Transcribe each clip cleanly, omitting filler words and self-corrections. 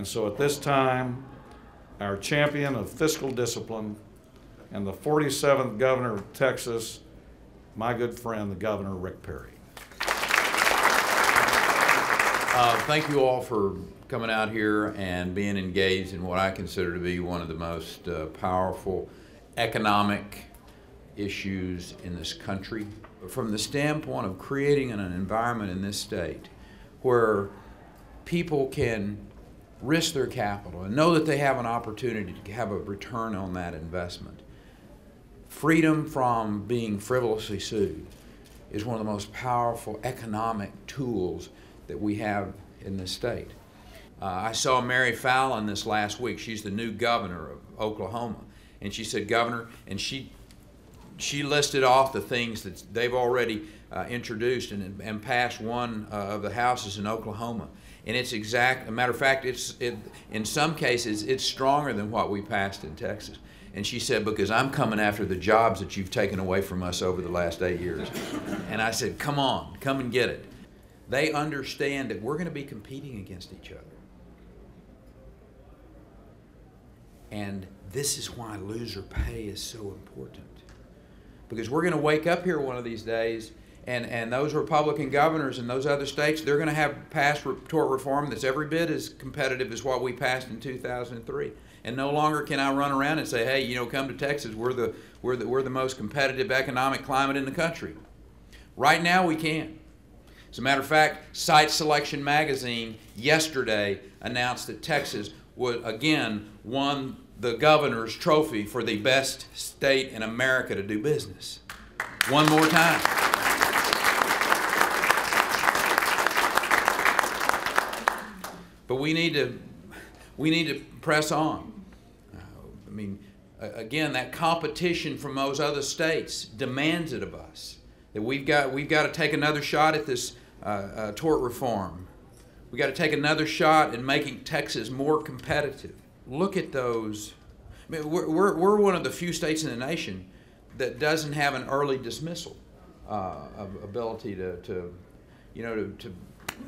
so at this time, our champion of fiscal discipline and the 47th governor of Texas, my good friend, the Governor Rick Perry. Thank you all for coming out here and being engaged in what I consider to be one of the most powerful economic issues in this country. From the standpoint of creating an environment in this state where people can risk their capital and know that they have an opportunity to have a return on that investment. Freedom from being frivolously sued is one of the most powerful economic tools that we have in this state. I saw Mary Fallon this last week. She's the new governor of Oklahoma. And she said, Governor, and she listed off the things that they've already introduced and passed one of the houses in Oklahoma. And it's a matter of fact, in some cases, it's stronger than what we passed in Texas. And she said, because I'm coming after the jobs that you've taken away from us over the last 8 years. And I said, come on, come and get it. They understand that we're going to be competing against each other. And this is why loser pay is so important. Because we're going to wake up here one of these days, and those Republican governors in those other states, they're going to have passed tort reform that's every bit as competitive as what we passed in 2003. And no longer can I run around and say, hey, you know, come to Texas, we're the most competitive economic climate in the country. Right now we can. As a matter of fact, Site Selection Magazine yesterday announced that Texas would again won the governor's trophy for the best state in America to do business. One more time. But we need to press on. I mean, again, that competition from those other states demands it of us. That we've got to take another shot at this tort reform. We've got to take another shot at making Texas more competitive. Look at those. I mean, we're one of the few states in the nation that doesn't have an early dismissal ability to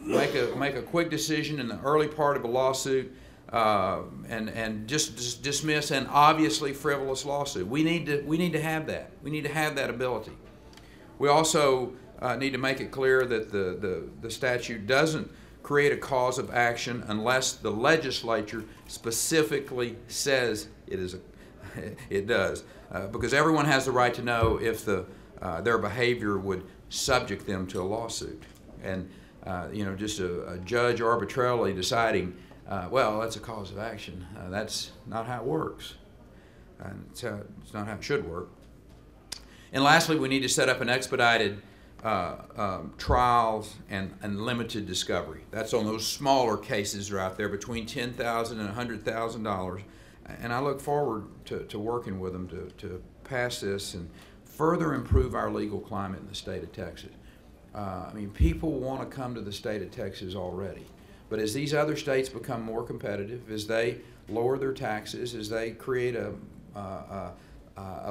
make a quick decision in the early part of a lawsuit and just dismiss an obviously frivolous lawsuit. We need to have that. We need to have that ability. We also need to make it clear that the statute doesn't create a cause of action unless the legislature specifically says it does. Because everyone has the right to know if their behavior would subject them to a lawsuit. And just a judge arbitrarily deciding, well, that's a cause of action. That's not how it works. It's not how it should work. And lastly, we need to set up an expedited trials and limited discovery. That's on those smaller cases that are out there between $10,000 and $100,000. And I look forward to working with them to pass this and further improve our legal climate in the state of Texas. I mean, people want to come to the state of Texas already. But as these other states become more competitive, as they lower their taxes, as they create a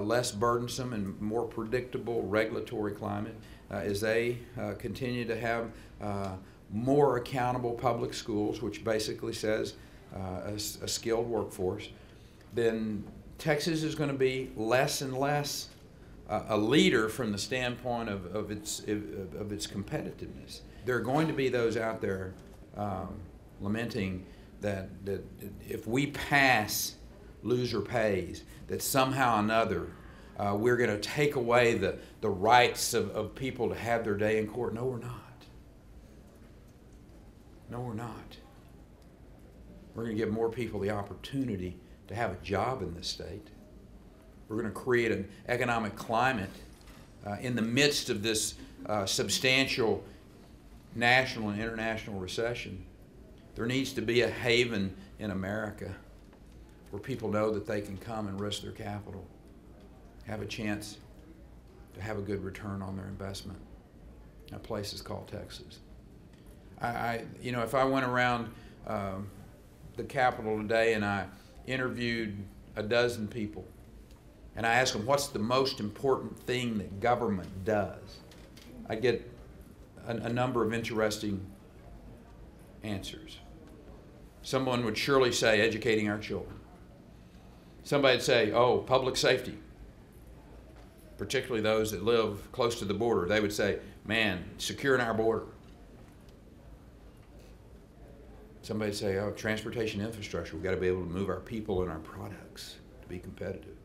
less burdensome and more predictable regulatory climate, as they continue to have more accountable public schools, which basically says a skilled workforce, then Texas is going to be less and less a leader from the standpoint of its competitiveness. There are going to be those out there lamenting that if we pass loser pays, that somehow or another we're going to take away the rights of people to have their day in court. No, we're not. No, we're not. We're going to give more people the opportunity to have a job in this state. We're going to create an economic climate in the midst of this substantial national and international recession. There needs to be a haven in America where people know that they can come and risk their capital, have a chance to have a good return on their investment. That place is called Texas. If I went around the Capitol today and I interviewed a dozen people and I asked them what's the most important thing that government does, I get a number of interesting answers. Someone would surely say educating our children. Somebody would say, oh, public safety, particularly those that live close to the border. They would say, man, securing our border. Somebody would say, oh, transportation infrastructure. We've got to be able to move our people and our products to be competitive.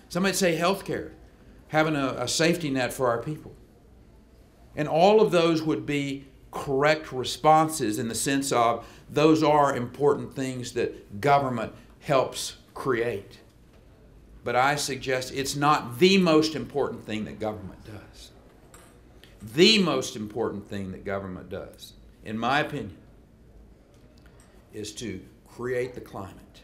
Somebody would say healthcare, having a safety net for our people. And all of those would be correct responses in the sense of those are important things that government helps create. But I suggest it's not the most important thing that government does. The most important thing that government does, in my opinion, is to create the climate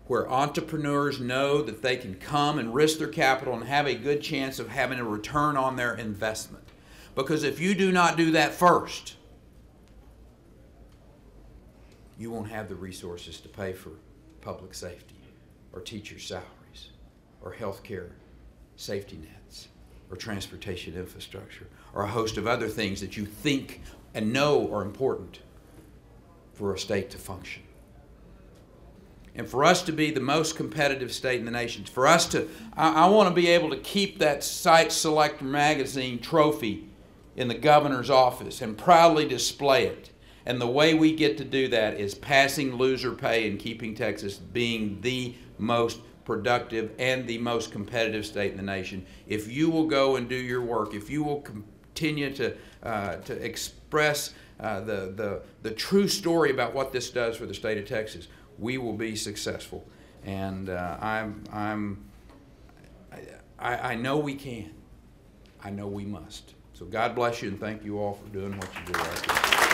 where entrepreneurs know that they can come and risk their capital and have a good chance of having a return on their investment. Because if you do not do that first, you won't have the resources to pay for public safety or teacher salaries or health care safety nets or transportation infrastructure or a host of other things that you think and know are important for a state to function. And for us to be the most competitive state in the nation, for us to, I want to be able to keep that Site Selector magazine trophy in the governor's office and proudly display it. And the way we get to do that is passing loser pay and keeping Texas being the most productive and the most competitive state in the nation. If you will go and do your work, if you will continue to express the true story about what this does for the state of Texas, we will be successful. And I know we can. I know we must. So God bless you, and thank you all for doing what you do right here.